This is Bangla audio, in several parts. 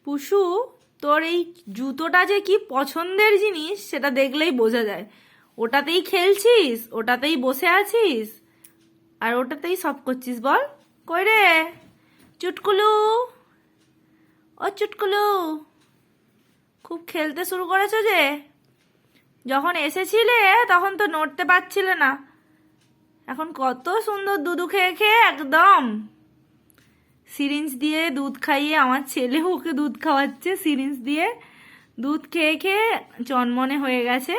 পুষু, তোর এই জুতোটা যে কি পছন্দের জিনিস সেটা দেখলেই বোঝা যায়। ওটাতেই খেলছিস, ওটাতেই বসে আছিস, আর ওটাতেই সব করছিস। বল কই রে চুটকুলু, ও চুটকুলু, খুব খেলতে শুরু করেছো যে। যখন এসেছিলে তখন তো নড়তে পারছিলে না, এখন কত সুন্দর দুধু খেয়ে খেয়ে একদম সিরিঞ্জ দিয়ে দুধ খাইয়ে, আমার ছেলে ওকে দুধ খাওয়াচ্ছে সিরিঞ্জ দিয়ে, দুধ খেয়ে খেয়ে চনমনে হয়ে গেছে।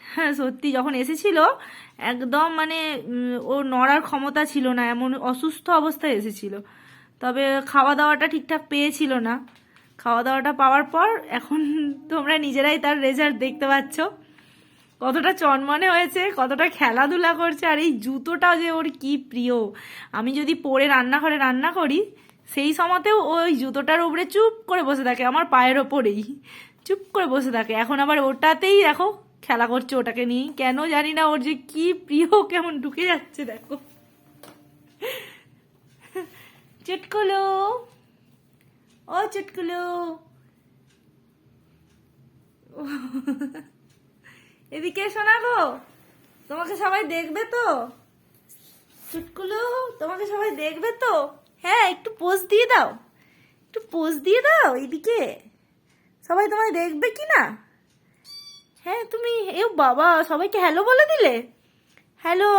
হ্যাঁ সত্যি, যখন এসেছিল একদম মানে ওর নড়ার ক্ষমতা ছিল না, এমন অসুস্থ অবস্থায় এসেছিল। তবে খাওয়া দাওয়াটা ঠিকঠাক পেয়েছিল না। খাওয়া দাওয়াটা পাওয়ার পর এখন তোমরা নিজেরাই তার রেজাল্ট দেখতে পাচ্ছ, কতটা চনমনে হয়েছে, কতটা খেলাধুলা করছে। আর এই জুতোটাও যে ওর কি প্রিয়। আমি যদি পরে রান্নাঘরে রান্না করি সেই সময়তেও ওই জুতোটার উপরে চুপ করে বসে থাকে, আমার পায়ের ওপরেই চুপ করে বসে থাকে। এখন আবার ওটাতেই দেখো খেলা করছে, ওটাকে নিয়ে কেন জানি না, ওর যে কি প্রিয়, কেমন ঢুকে যাচ্ছে দেখো। চুটকুলু, ও চুটকুলু, এদিকে শোনা গো, তোমাকে সবাই দেখবে তো। চুটকুলু, তোমাকে সবাই দেখবে তো। হ্যাঁ একটু পোজ দিয়ে দাও, একটু পোজ দিয়ে দাও এদিকে, সবাই তোমায় দেখবে কি না। হ্যাঁ তুমি, এ বাবা, সবাইকে হ্যালো বলে দিলে। হ্যালো।